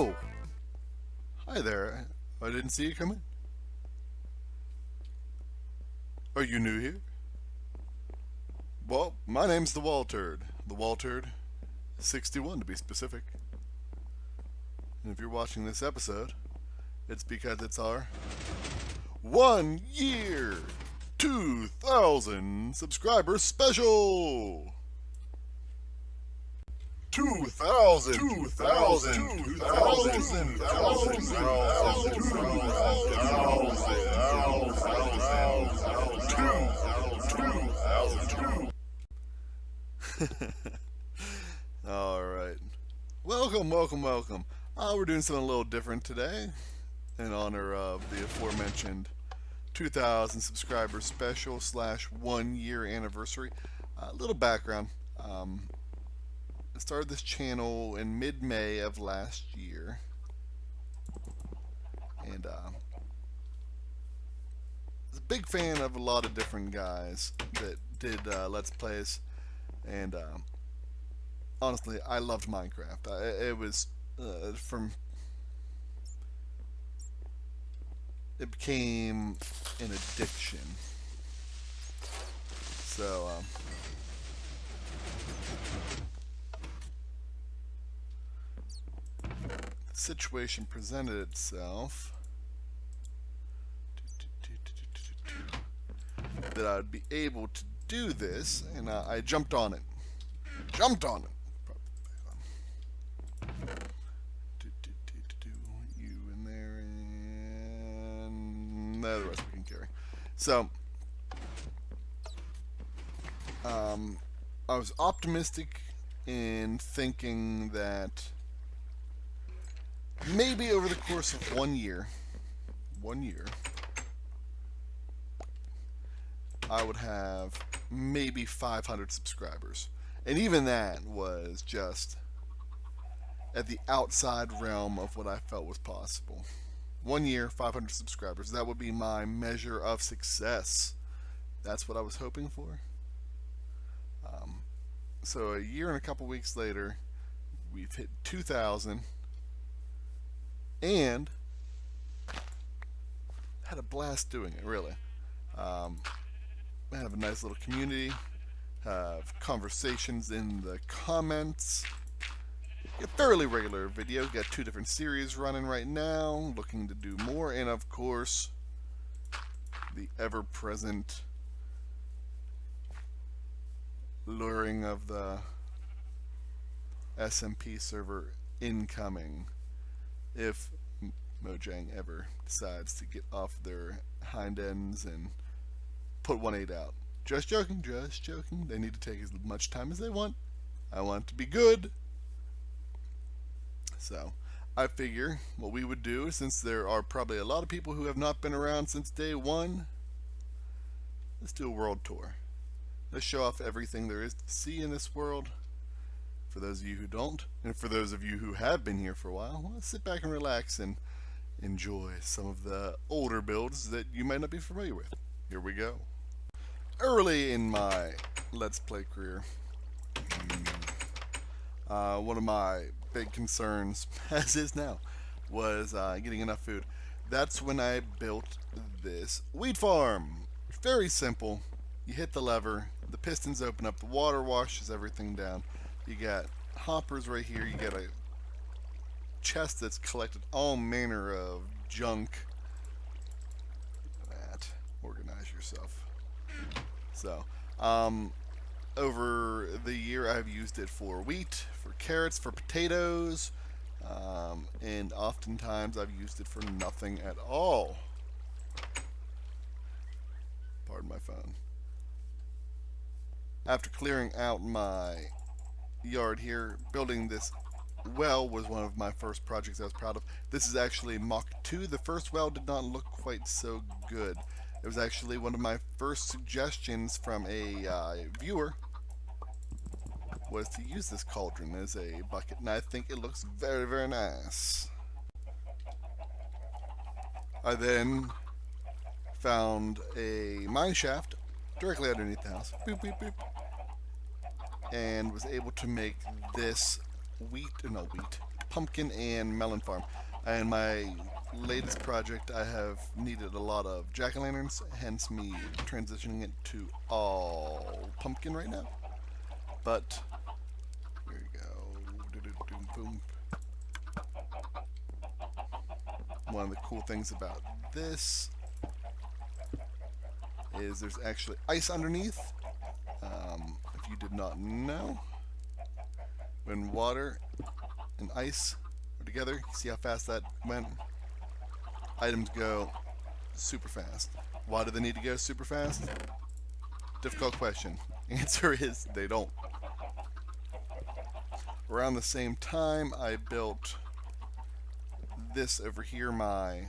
Oh! Hi there. I didn't see you come in. Are you new here? Well, my name's TheWalterd. TheWalterd61 to be specific. And if you're watching this episode, it's because it's our 1 year 2,000 subscribers special! 2,000! 2,000! 2,000! 2,000! Alright. Welcome. We're doing something a little different today in honor of the aforementioned 2,000 subscribers special / 1 year anniversary. A little background. I started this channel in mid-May of last year, and I was a big fan of a lot of different guys that did Let's Plays, and honestly, I loved Minecraft. It was it became an addiction. So situation presented itself that I'd be able to do this, and I jumped on it. You in there, and the rest we can carry. So I was optimistic in thinking that maybe over the course of 1 year, I would have maybe 500 subscribers. And even that was just at the outside realm of what I felt was possible. 1 year, 500 subscribers. That would be my measure of success. That's what I was hoping for. So a year and a couple weeks later, we've hit 2,000. And had a blast doing it, really. I have a nice little community, have conversations in the comments, a fairly regular video, got 2 different series running right now, looking to do more, and of course, the ever-present luring of the SMP server incoming. If Mojang ever decides to get off their hind ends and put 1.8 out. Just joking. They need to take as much time as they want. I want it to be good. So, I figure what we would do, since there are probably a lot of people who have not been around since day 1, let's do a world tour. Let's show off everything there is to see in this world. For those of you who don't, and for those of you who have been here for a while, well, sit back and relax and enjoy some of the older builds that you might not be familiar with. Here we go. Early in my Let's Play career, one of my big concerns, as is now, was getting enough food. That's when I built this wheat farm. Very simple. You hit the lever, the pistons open up, the water washes everything down. You got hoppers right here. You got a chest that's collected all manner of junk. That. Organize yourself. So, over the year I've used it for wheat, for carrots, for potatoes, and oftentimes I've used it for nothing at all. Pardon my phone. After clearing out my yard here, building this well was one of my first projects I was proud of. This is actually Mach 2. The first well did not look quite so good. It was actually one of my first suggestions from a viewer, was to use this cauldron as a bucket, and I think it looks very, very nice. I then found a mine shaft directly underneath the house. Boop, boop, boop. And was able to make this pumpkin and melon farm. And my latest project, I have needed a lot of jack-o'-lanterns, hence me transitioning it to all pumpkin right now. But here we go. Boom. One of the cool things about this is there's actually ice underneath. If you did not know, when water and ice are together, you see how fast that went? Items go super fast. Why do they need to go super fast? Difficult question. Answer is they don't. Around the same time, I built this over here, my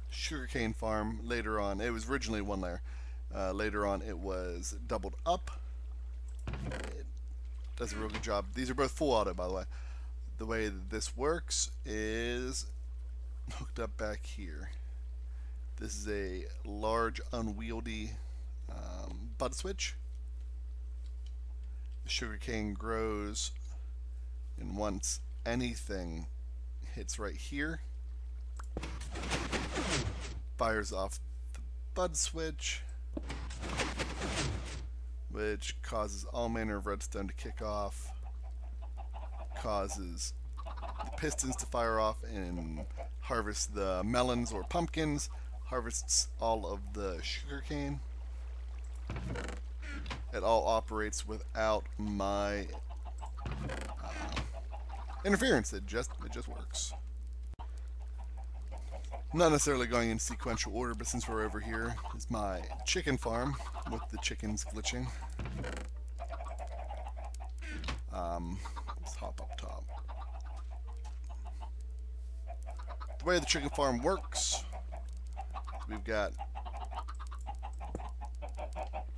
sugarcane farm. Later on, it was originally one layer. Later on, it was doubled up. It does a real good job. These are both full auto, by the way. The way that this works is hooked up back here. This is a large, unwieldy bud switch. The sugarcane grows, and once anything hits right here, fires off the bud switch, which causes all manner of redstone to kick off, causes the pistons to fire off and harvest the melons or pumpkins, harvests all of the sugarcane. It all operates without my interference. It just works. Not necessarily going in sequential order, but since we're over here, is my chicken farm with the chickens glitching. Let's hop up top. The way the chicken farm works, we've got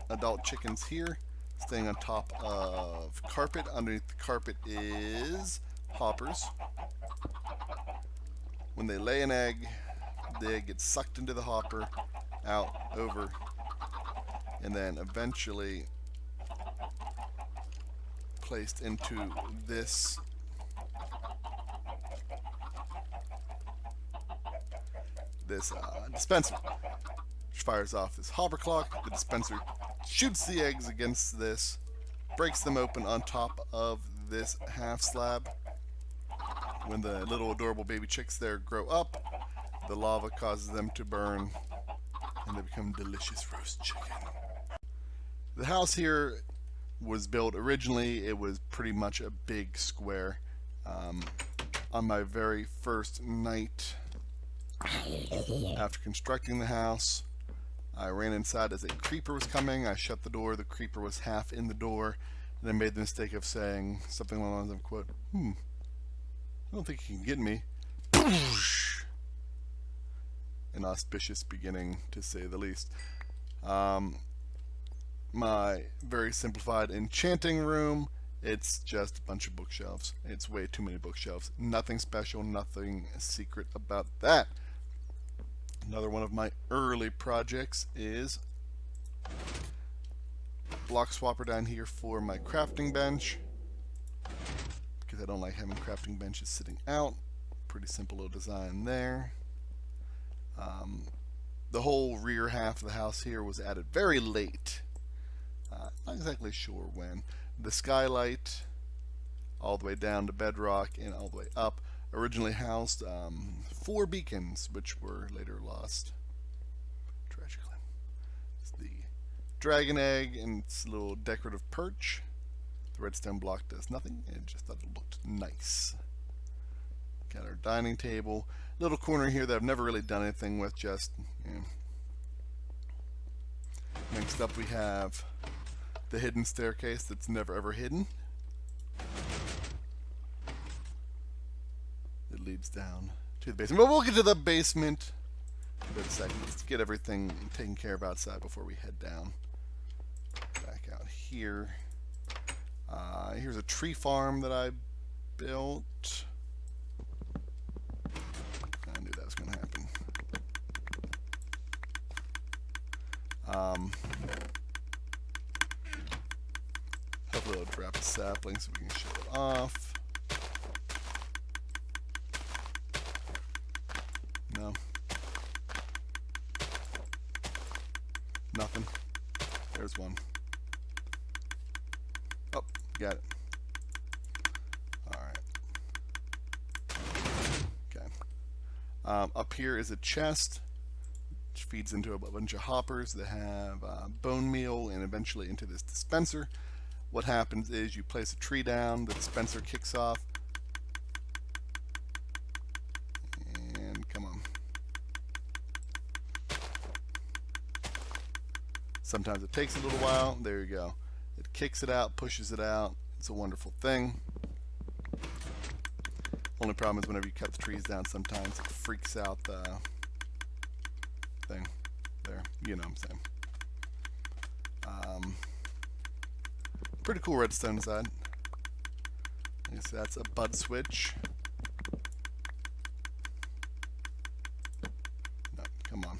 adult chickens here, staying on top of carpet. Underneath the carpet is hoppers. When they lay an egg, the egg gets sucked into the hopper, out, over, and then eventually placed into this dispenser, which fires off this hopper clock. The dispenser shoots the eggs against this, breaks them open on top of this half slab. When the little adorable baby chicks there grow up, the lava causes them to burn, and they become delicious roast chicken. The house here was built originally, it was pretty much a big square. On my very first night after constructing the house, I ran inside as a creeper was coming. I shut the door, the creeper was half in the door, and I made the mistake of saying something along the lines of, quote, I don't think he can get me. An auspicious beginning, to say the least. My very simplified enchanting room, it's just a bunch of bookshelves. It's way too many bookshelves. Nothing special, nothing secret about that. Another one of my early projects is block swapper down here for my crafting bench, because I don't like having crafting benches sitting out. Pretty simple little design there. The whole rear half of the house here was added very late. Not exactly sure when. The skylight all the way down to bedrock and all the way up originally housed 4 beacons, which were later lost tragically. It's the dragon egg and its little decorative perch. The redstone block does nothing, and just thought it looked nice. Got our dining table, little corner here that I've never really done anything with, just, you know. Next up we have the hidden staircase that's never ever hidden. It leads down to the basement. But we'll get to the basement in a second. Let's get everything taken care of outside before we head down. Back out here. Here's a tree farm that I built. I knew that was going to happen. Hopefully it'll drop a sapling so we can show it off. Nothing. There's one. Oh, got it. Alright. Okay. Up here is a chest, which feeds into a bunch of hoppers that have bone meal and eventually into this dispenser. What happens is you place a tree down, the dispenser kicks off, and come on. Sometimes it takes a little while. There you go. It kicks it out, pushes it out. It's a wonderful thing. Only problem is whenever you cut the trees down, sometimes it freaks out the thing. There, you know what I'm saying. Pretty cool redstone side. I guess that's a bud switch. No, come on.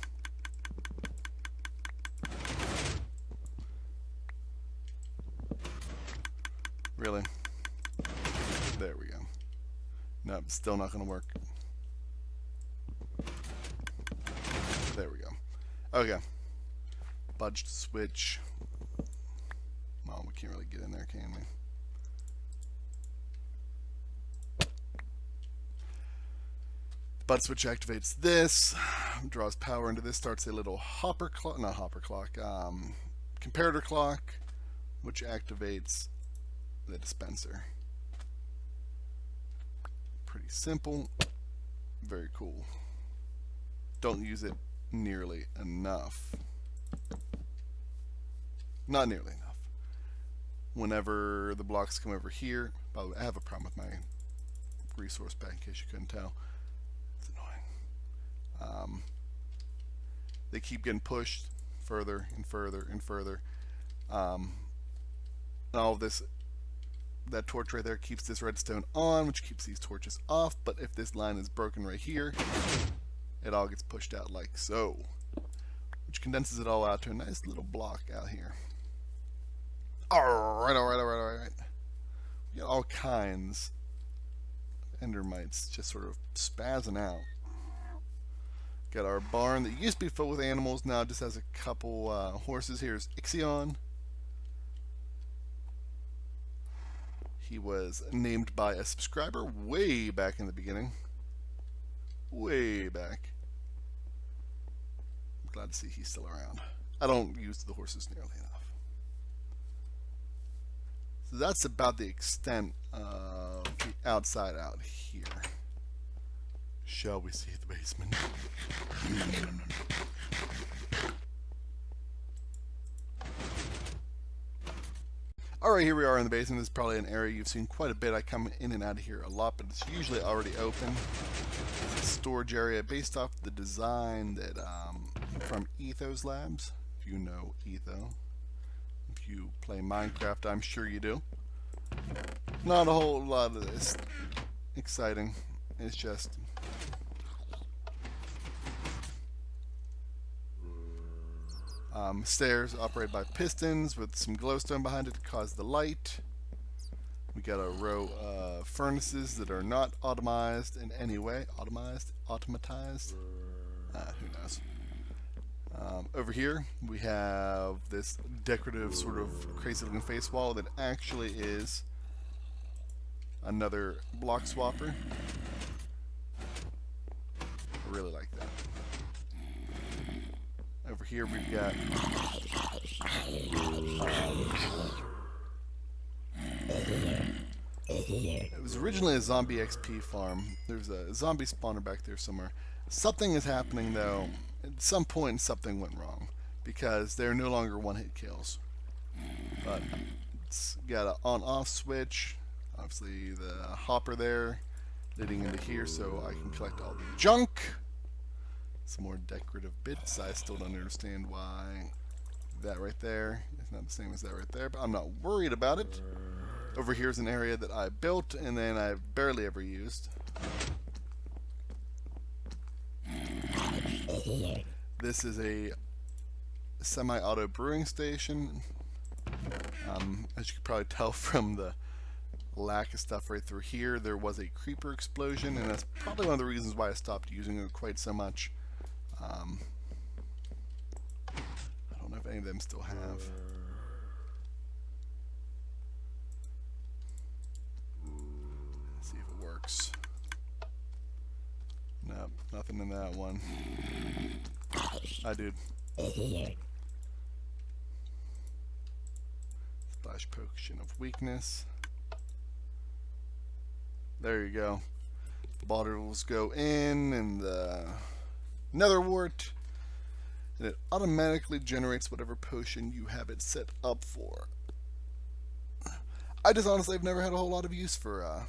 Really? There we go. Nope, still not going to work. There we go. Okay. Budged switch. Well, we can't really get in there, can we? Bud switch activates this, draws power into this, starts a little hopper clock, not hopper clock, comparator clock, which activates the dispenser. Pretty simple, very cool. Don't use it nearly enough. Not nearly enough. Whenever the blocks come over here, by the way, I have a problem with my resource pack in case you couldn't tell. It's annoying. They keep getting pushed further and further and further. All of this, that torch right there keeps this redstone on, which keeps these torches off, but if this line is broken right here, it all gets pushed out like so, which condenses it all out to a nice little block out here. Alright. We got all kinds of endermites just sort of spazzing out. Got our barn that used to be filled with animals, now just has a couple horses. Here's Ixion. He was named by a subscriber way back in the beginning. Way back. I'm glad to see he's still around. I don't use the horses nearly enough. So that's about the extent of the outside out here. Shall we see the basement? Alright, here we are in the basement. This is probably an area you've seen quite a bit. I come in and out of here a lot, but it's usually already open. It's a storage area based off the design that from Ethos Labs. If you know Etho. If you play Minecraft, I'm sure you do. Not a whole lot of this exciting. It's just stairs operated by pistons with some glowstone behind it to cause the light. We got a row of furnaces that are not automized in any way. Automatized? Who knows? Over here we have this decorative sort of crazy looking face wall that actually is another block swapper. I really like that. Over here we've got it was originally a zombie XP farm. There's a zombie spawner back there somewhere. Something is happening though. At some point something went wrong because they're no longer one-hit kills. But it's got an on-off switch. Obviously the hopper there leading into here so I can collect all the junk. Some more decorative bits. I still don't understand why that right there is not the same as that right there, but I'm not worried about it. Over here is an area that I built and then I've barely ever used. This is a semi-auto brewing station. As you can probably tell from the lack of stuff right through here, there was a creeper explosion, and that's probably one of the reasons why I stopped using it quite so much. I don't know if any of them still have. Let's see if it works. Nope, nothing in that one. Hi, dude. Splash potion of weakness. There you go. The bottles go in and the nether wart, and it automatically generates whatever potion you have it set up for. I just honestly have never had a whole lot of use for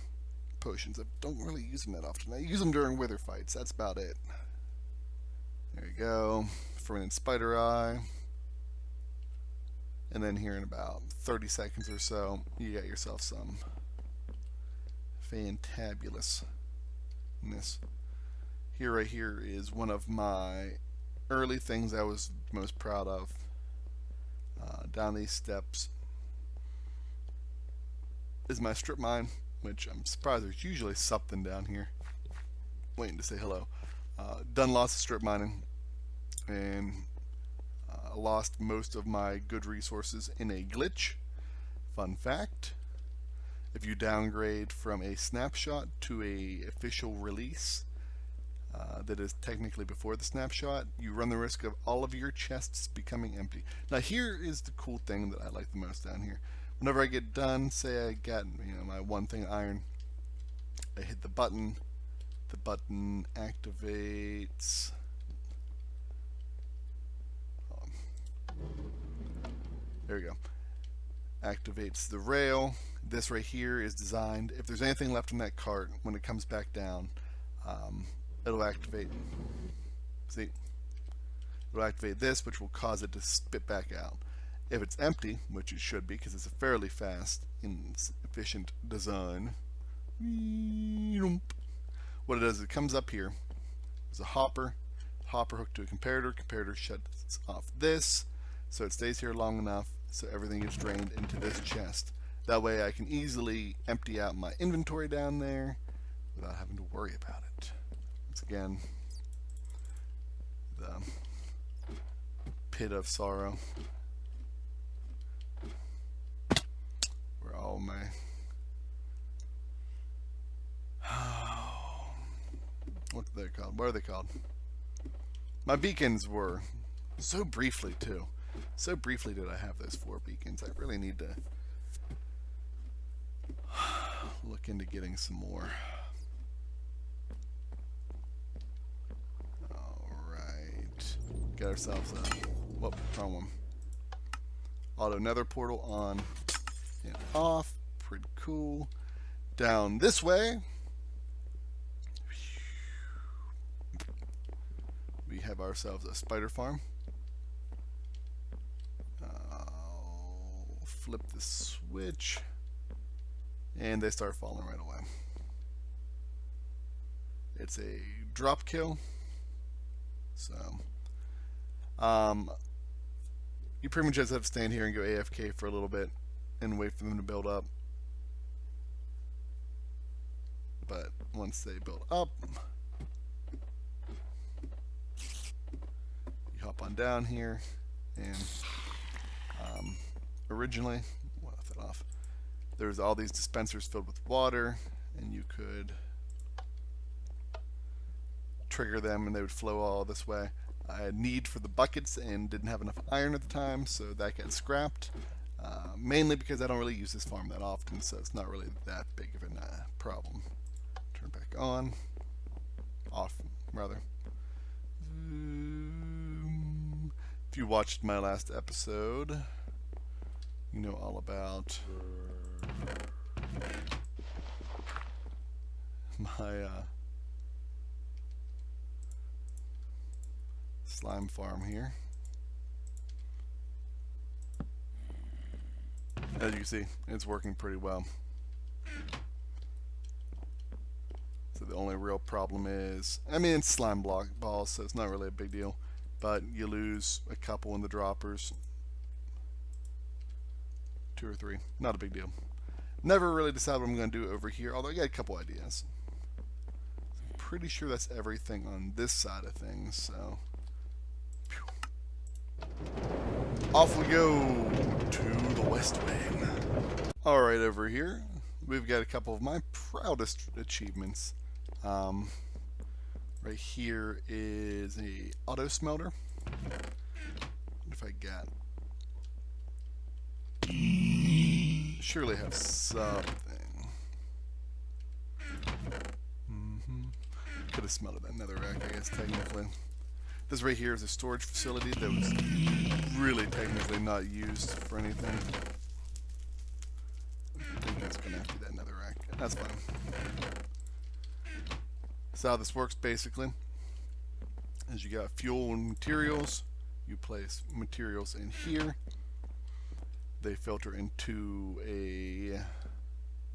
potions. I don't really use them that often. I use them during wither fights. That's about it. There you go. Fermented spider eye. And then here in about 30 seconds or so, you got yourself some fantabulousness. Here, right here, is one of my early things I was most proud of. Down these steps is my strip mine, which I'm surprised there's usually something down here waiting to say hello. Done lots of strip mining, and lost most of my good resources in a glitch. Fun fact, if you downgrade from a snapshot to a official release that is technically before the snapshot, you run the risk of all of your chests becoming empty. Now here is the cool thing that I like the most down here. Whenever I get done, say I got my one thing iron, I hit the button activates there we go. Activates the rail. This right here is designed, if there's anything left in that cart, when it comes back down, it'll activate. See? It'll activate this, which will cause it to spit back out. If it's empty, which it should be, because it's a fairly fast and efficient design, what it does is it comes up here. There's a hopper hooked to a comparator shuts off this, so it stays here long enough so everything gets drained into this chest. That way I can easily empty out my inventory down there without having to worry about it. Once again, the pit of sorrow, where all my what are they called? What are they called? My beacons were. So briefly, too. So briefly did I have those 4 beacons. I really need to look into getting some more. Alright. Got ourselves a... Whoop, wrong one. Auto nether portal on and off. Pretty cool. Down this way, we have ourselves a spider farm. Flip the switch, and they start falling right away. It's a drop kill, so you pretty much just have to stand here and go AFK for a little bit and wait for them to build up. But once they build up, you hop on down here, and originally, left it off, there's all these dispensers filled with water, and you could trigger them and they would flow all this way. I had need for the buckets and didn't have enough iron at the time, so that got scrapped. Mainly because I don't really use this farm that often, so it's not really that big of a problem. Turn back on. Off, rather. If you watched my last episode, you know all about my slime farm here. As you can see, it's working pretty well. So the only real problem is, I mean, it's slime block balls, so it's not really a big deal, but you lose a couple in the droppers. 2 or 3, not a big deal. Never really decided what I'm going to do over here, although I got a couple ideas. I'm pretty sure that's everything on this side of things, so. Phew. off we go to the West Wing. Alright, over here, we've got a couple of my proudest achievements. Right here is a auto smelter. What if I got... Surely have something. Could have smelled that netherrack, I guess, technically. This right here is a storage facility that was really technically not used for anything. I think that's going to have to be that netherrack. That's fine. So how this works basically is you got fuel and materials. You place materials in here. They filter into a...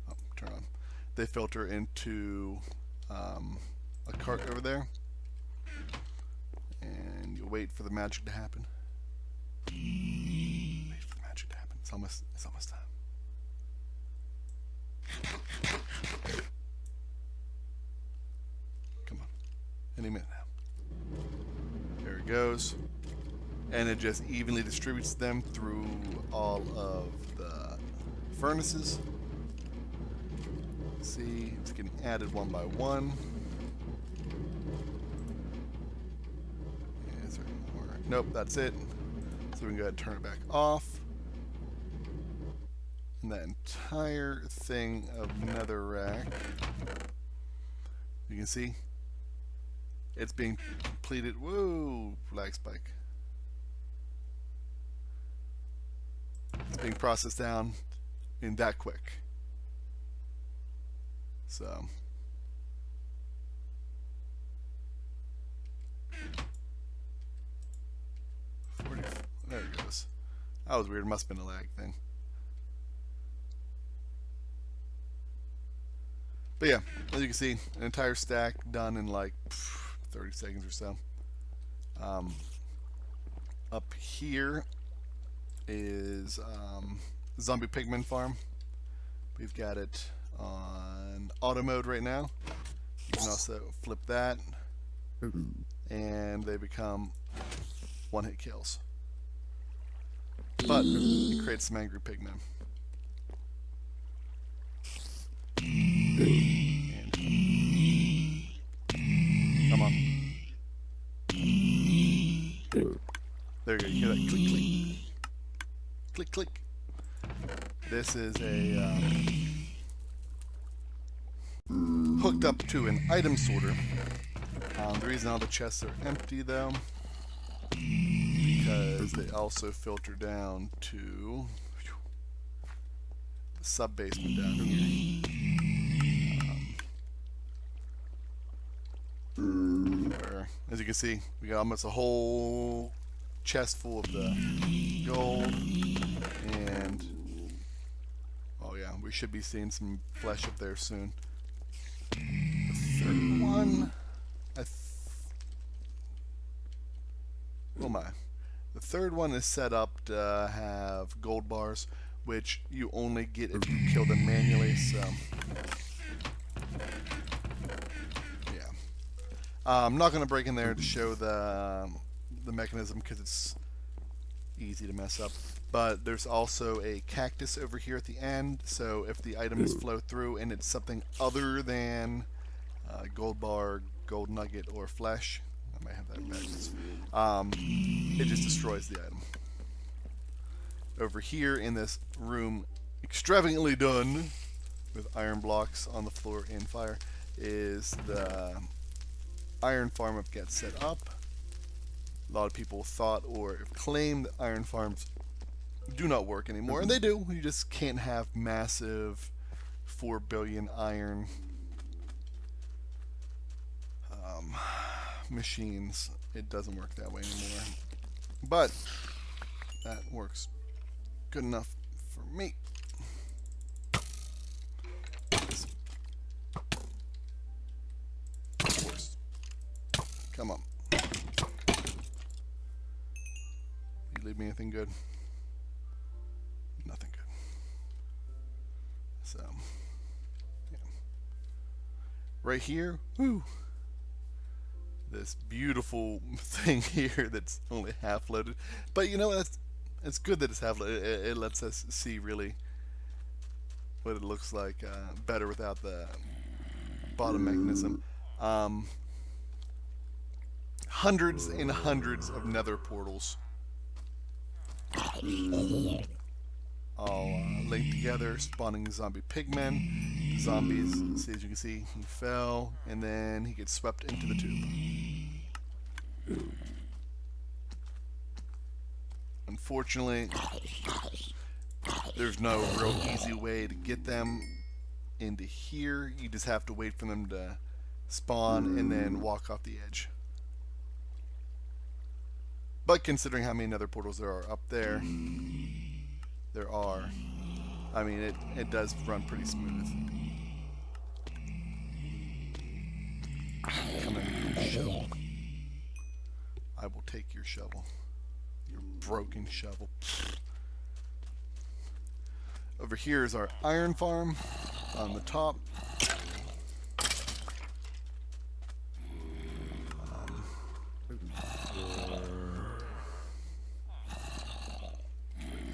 Oh, turn on. They filter into a cart over there. And you wait for the magic to happen. Wait for the magic to happen. It's almost time. Come on. Any minute now. There it goes. And it just evenly distributes them through all of the furnaces. See, it's getting added one by one. Is there any more? Nope, that's it. So we can go ahead and turn it back off. And that entire thing of netherrack, you can see it's being completed. Whoa, lag spike. It's being processed down in that quick. So there it goes. That was weird. Must have been a lag thing. But yeah, as you can see, an entire stack done in like 30 seconds or so. Up here is Zombie Pigman Farm. We've got it on auto mode right now. You can also flip that, and they become one-hit kills. But it creates some angry pigmen. And come on. There you go. You hear that click, click. Click, click. This is a hooked up to an item sorter. The reason all the chests are empty, though, because they also filter down to the sub-basement down here. Where, as you can see, we got almost a whole chest full of the gold, and oh yeah, we should be seeing some flesh up there soon. The third one, the third one is set up to have gold bars, which you only get if you kill them manually. So yeah, I'm not going to break in there to show the mechanism because it's easy to mess up. But there's also a cactus over here at the end, so if the items flow through and it's something other than gold bar, gold nugget, or flesh, I might have that backwards, it just destroys the item. Over here in this room, extravagantly done with iron blocks on the floor and fire, is the iron farm I've got set up. A lot of people thought or claimed that iron farms do not work anymore, and they do. You just can't have massive 4 billion iron machines. It doesn't work that way anymore, but that works good enough for me. Of course. Come on. You leave me anything good? Nothing good. So, yeah. Right here, whoo, this beautiful thing here that's only half loaded. But you know, It's good that it's it lets us see really what it looks like better without the bottom mechanism. Hundreds and hundreds of nether portals all linked together, spawning zombie pigmen. The zombies, see, as you can see, he fell, and then he gets swept into the tube. Unfortunately, there's no real easy way to get them into here. You just have to wait for them to spawn and then walk off the edge. But considering how many nether portals there are up there, I mean, it does run pretty smooth. Come in, shovel. I will take your shovel. Your broken shovel. Over here is our iron farm on the top.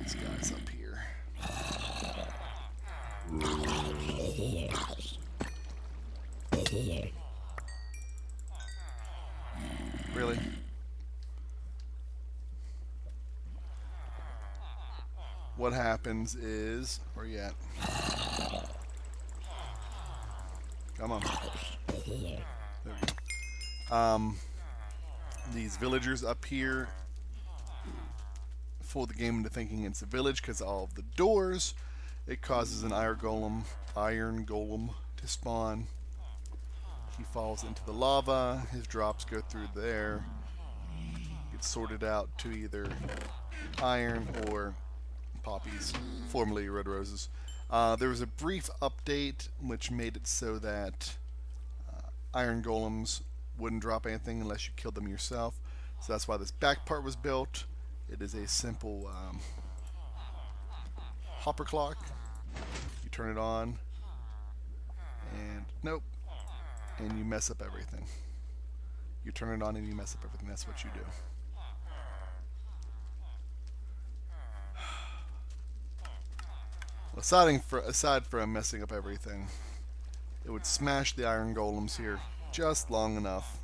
These guys up here. Really? What happens is, where you at? Come on. There we go. These villagers up here fool the game into thinking it's a village because all of the doors. It causes an iron golem to spawn. He falls into the lava. His drops go through there. Gets sorted out to either iron or poppies, formerly red roses. There was a brief update which made it so that iron golems wouldn't drop anything unless you killed them yourself. So that's why this back part was built. It is a simple hopper clock. You turn it on, and nope, and you mess up everything. You turn it on and you mess up everything. That's what you do. Aside from messing up everything, it would smash the iron golems here just long enough.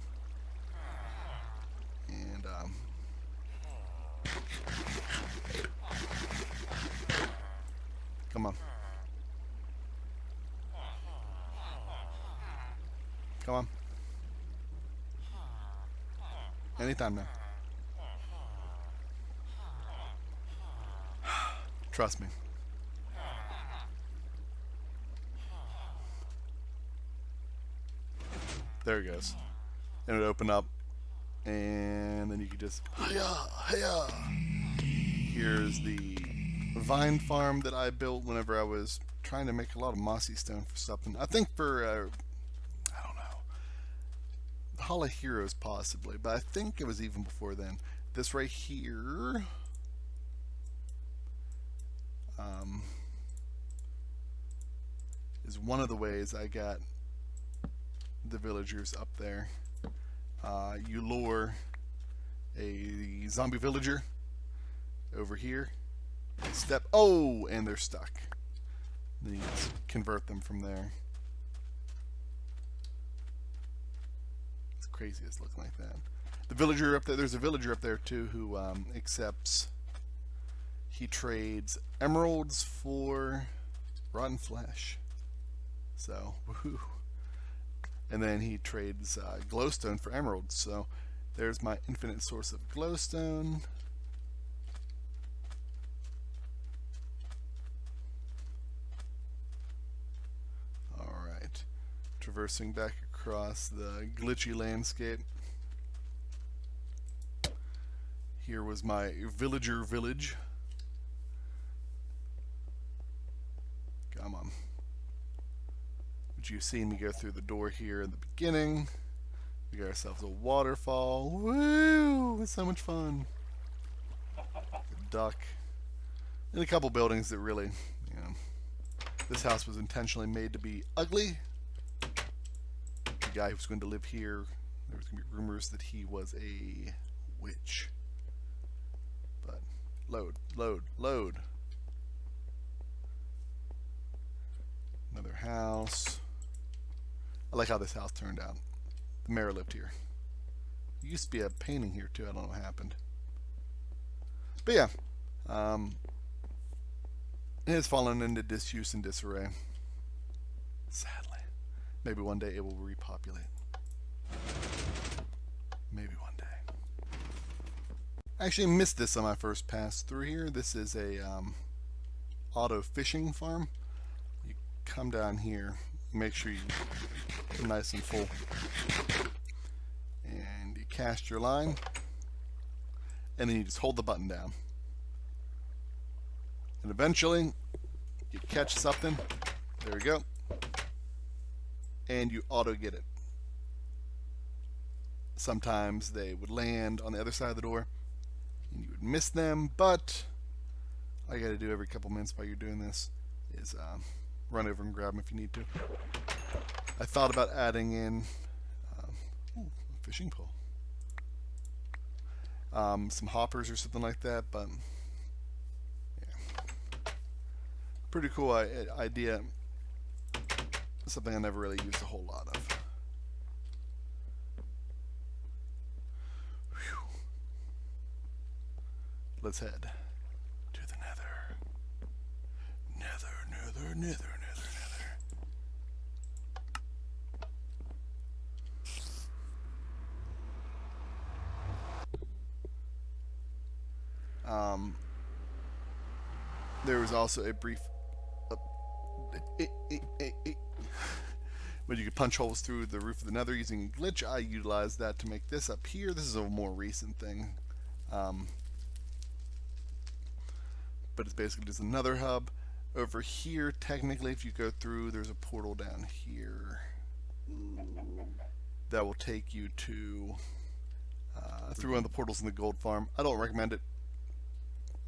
And come on. Come on. Anytime now. Trust me. There it goes. And it would open up, and then you could just hiya, hiya. Here's the vine farm that I built whenever I was trying to make a lot of mossy stone for something. I think for I don't know, the Hall of Heroes possibly, but I think it was even before then. This right here. Is one of the ways I got the villagers up there. You lure a zombie villager over here, step, oh, and they're stuck. Then you just convert them from there. It's crazy it's looking like that. The villager up there, there's a villager up there too who accepts, he trades emeralds for rotten flesh. So, woohoo. And then he trades glowstone for emeralds. So there's my infinite source of glowstone. Alright. Traversing back across the glitchy landscape. Here was my villager village. Come on. But you've seen me go through the door here in the beginning. We got ourselves a waterfall. Woo! It's so much fun. A duck. And a couple buildings that really, you know, this house was intentionally made to be ugly. The guy who was going to live here, there was going to be rumors that he was a witch. But Load, load, load. Another house. I like how this house turned out. The mayor lived here. There used to be a painting here too. I don't know what happened. But yeah, it has fallen into disuse and disarray. Sadly. Maybe one day it will repopulate. Maybe one day. I actually missed this on my first pass through here. This is a auto fishing farm. You come down here, make sure you're nice and full, and you cast your line, and then you just hold the button down, and eventually you catch something. There we go, and you auto get it. Sometimes they would land on the other side of the door and you would miss them, but all you gotta do every couple minutes while you're doing this is run over and grab them if you need to. I thought about adding in a fishing pole, some hoppers or something like that, but yeah, pretty cool idea. Something I never really used a whole lot of. Whew. Let's head to the nether. Nether. There was also a brief but you could punch holes through the roof of the nether using a glitch. I utilized that to make this up here. This is a more recent thing, but it's basically just another hub. Over here, technically, if you go through, there's a portal down here that will take you to through one of the portals in the gold farm. I don't recommend it.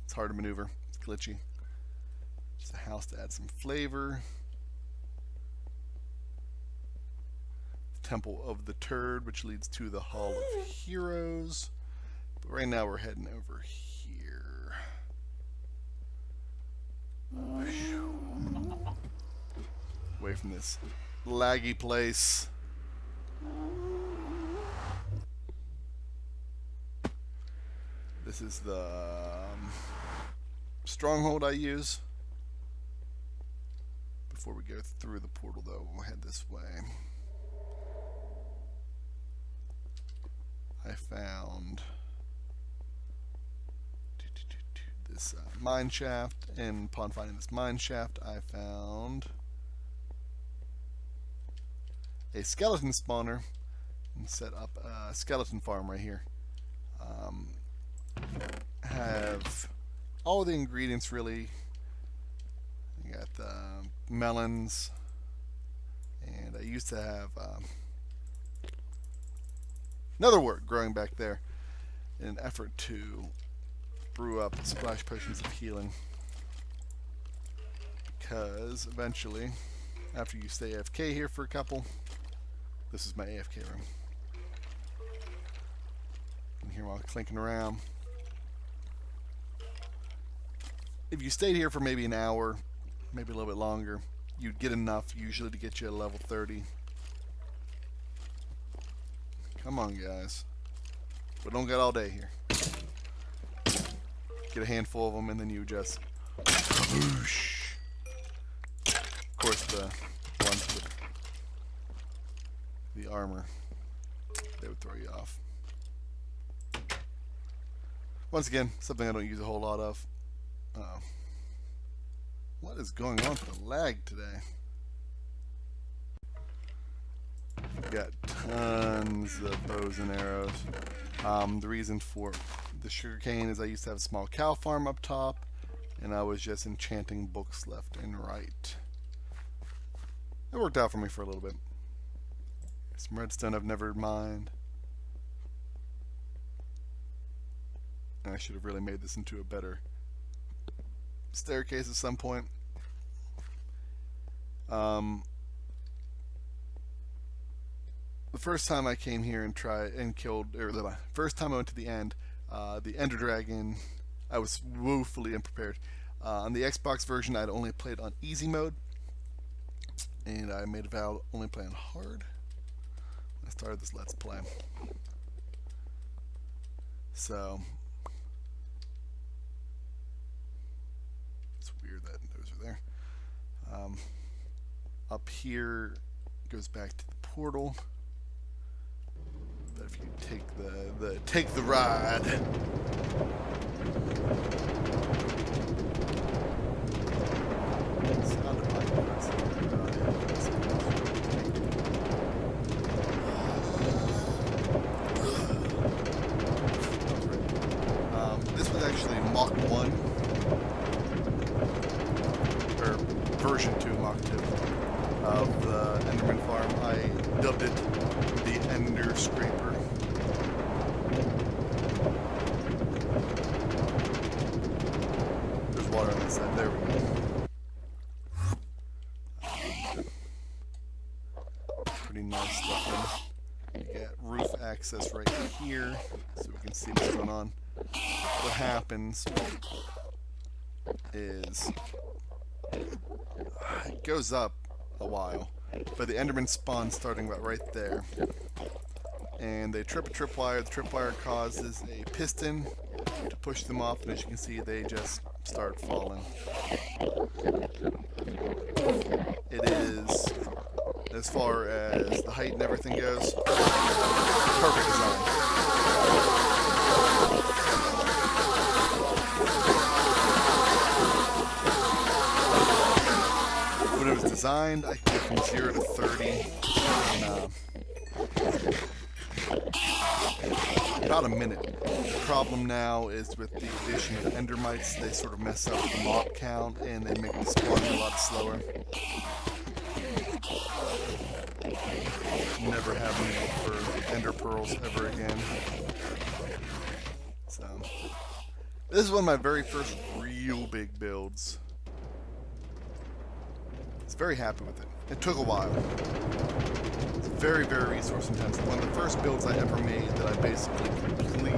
It's hard to maneuver. It's glitchy. Just a house to add some flavor. The Temple of the Turd, which leads to the Hall of Heroes. But right now we're heading over here. Away from this laggy place. This is the stronghold I use. Before we go through the portal, though, we'll head this way. I found this mine shaft, and upon finding this mine shaft, I found a skeleton spawner and set up a skeleton farm right here. Have all the ingredients really. You got the melons, and I used to have netherwort growing back there in an effort to brew up splash potions of healing, because eventually, after you stay AFK here for a couple, this is my AFK room. You can hear while clinking around. If you stayed here for maybe an hour, maybe a little bit longer, you'd get enough usually to get you a level 30. Come on, guys. We don't got all day here. Get a handful of them and then you just whoosh. Of course, the ones with the armor, they would throw you off. Once again, something I don't use a whole lot of. What is going on with the lag today? Got tons of bows and arrows. The reason for the sugarcane is I used to have a small cow farm up top, and I was just enchanting books left and right. It worked out for me for a little bit. Some redstone I've never mined. I should have really made this into a better staircase at some point. The first time I came here and tried and killed, or the first time I went to the end, the Ender Dragon I was woefully unprepared. On the Xbox version, I'd only played on easy mode, and I made a vow to only play on hard when I started this Let's Play. So it's weird that those are there. Up here goes back to the portal. But if you take the ride. This was actually Mach 1, or version 2, Mach 2, of the Enderman farm. I dubbed it the Ender Scraper. There's water on this side. There we go. Pretty nice looking. You get roof access right here, so we can see what's going on. What happens is it goes up a while, but the Enderman spawn starting about right there, and they trip a tripwire. The tripwire causes a piston to push them off, and as you can see, they just start falling. It is, as far as the height and everything goes, perfect design. When it was designed, I could go from 0 to 30 in about a minute. The problem now is with the addition of endermites, they sort of mess up the mob count and they make the spawning a lot slower. Never have any hope for ender pearls ever again. So, this is one of my very first real big builds. I was very happy with it. It took a while. It's very, very resource intensive. One of the first builds I ever made that I basically completely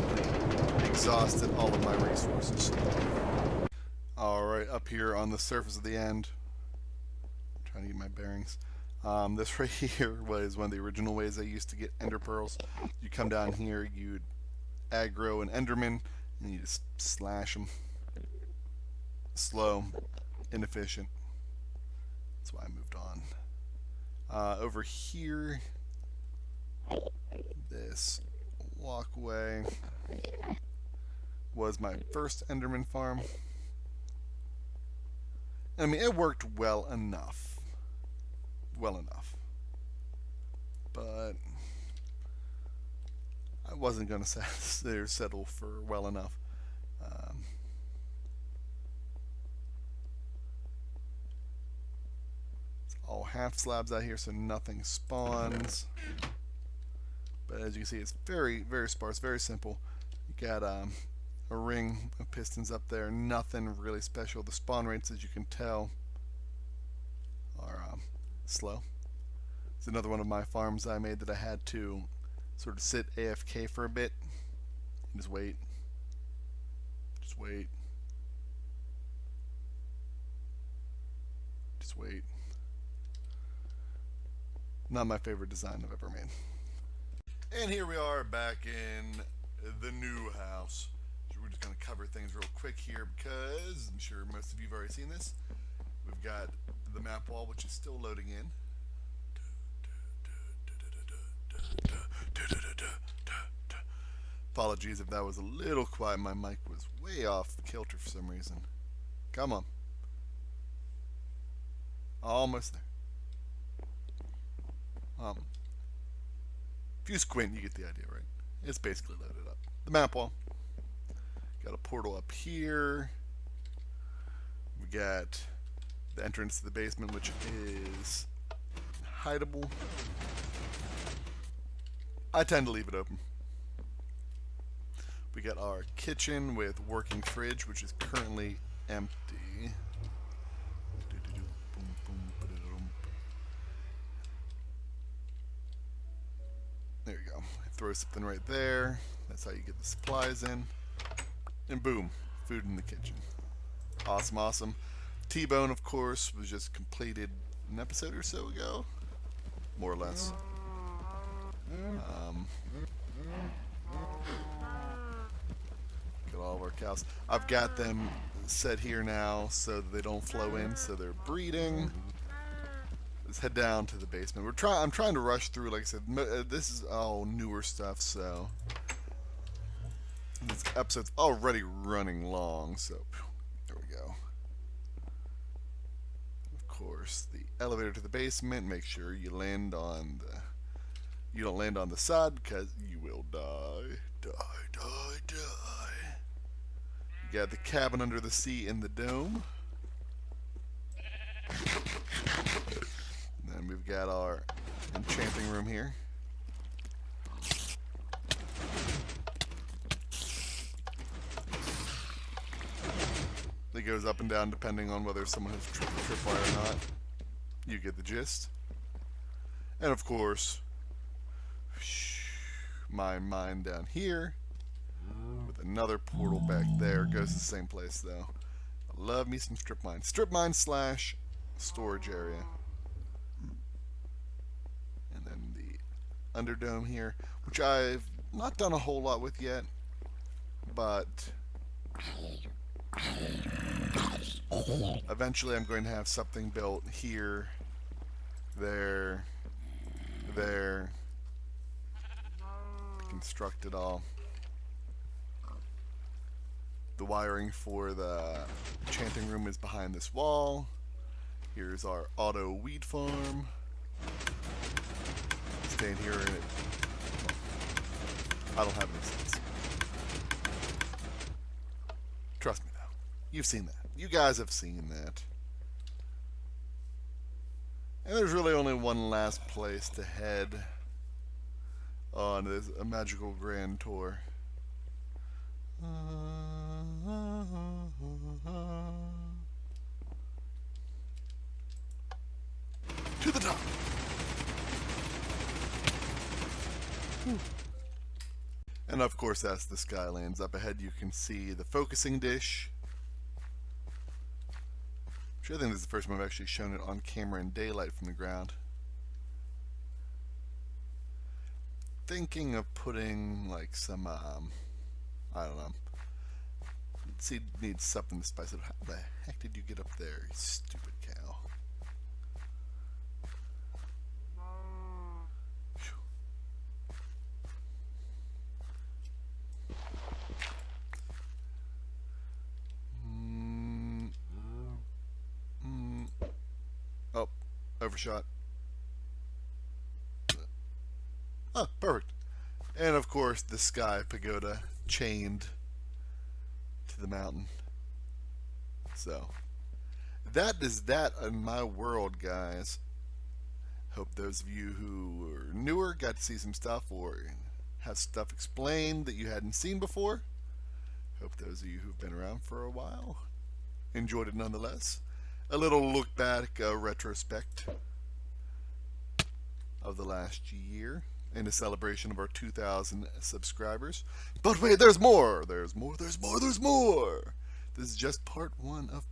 exhausted all of my resources. Alright, up here on the surface of the end, I'm trying to get my bearings. This right here was one of the original ways I used to get ender pearls. You come down here, you'd aggro an enderman, and you just slash them. Slow, inefficient. That's why I moved on. Over here, this walkway was my first enderman farm. I mean, it worked well enough. But I wasn't going to settle for well enough. It's all half slabs out here, so nothing spawns. But as you can see, it's very, very sparse, very simple. You got a ring of pistons up there, nothing really special. The spawn rates, as you can tell, are slow. It's another one of my farms I made that I had to sort of sit AFK for a bit and just wait. Just wait. Just wait. Not my favorite design I've ever made. And here we are back in the new house. So we're just going to cover things real quick here because I'm sure most of you have already seen this. We've got the map wall, which is still loading in. Apologies if that was a little quiet. My mic was way off kilter for some reason. Come on. Almost there. If you squint, you get the idea, right? It's basically loaded up. The map wall. Got a portal up here. We got the entrance to the basement, which is hideable. I tend to leave it open. We got our kitchen with working fridge, which is currently empty. There you go. Throw something right there. That's how you get the supplies in. And boom, food in the kitchen. Awesome, awesome. T-Bone, of course, was just completed an episode or so ago, more or less. Got all of our cows. I've got them set here now so that they don't flow in, so they're breeding. Let's head down to the basement. I'm trying to rush through. Like I said, this is all newer stuff, so this episode's already running long. So there we go. Of course, the elevator to the basement. Make sure you don't land on the side because you will die. You got the cabin under the sea in the dome. And then we've got our enchanting room here. It goes up and down depending on whether someone has tripwire or not. You get the gist. And of course, my mine down here with another portal back there. Goes to the same place though. I love me some strip mine. Strip mine / storage area. And then the underdome here, which I've not done a whole lot with yet, but eventually I'm going to have something built here, there, construct it all. The wiring for the enchanting room is behind this wall. Here's our auto weed farm. Stand here and I don't have any sense. Trust me though. You've seen that. You guys have seen that. And there's really only one last place to head on this a magical grand tour. To the top. And of course, as the Skylands up ahead, you can see the focusing dish. I think this is the first time I've actually shown it on camera in daylight from the ground. Thinking of putting like some, I don't know. Seed needs something to spice it. How the heck did you get up there, you stupid cow? Oh, overshot. Oh, perfect. And of course, the sky pagoda chained to the mountain. So, that is that in my world, guys. Hope those of you who are newer got to see some stuff or have stuff explained that you hadn't seen before. Hope those of you who've been around for a while enjoyed it nonetheless. A little look back, retrospect of the last year in a celebration of our 2,000 subscribers. But wait, there's more! There's more! This is just part one of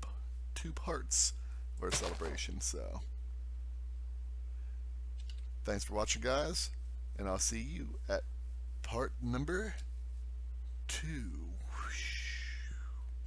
2 parts of our celebration, so thanks for watching, guys, and I'll see you at part number 2.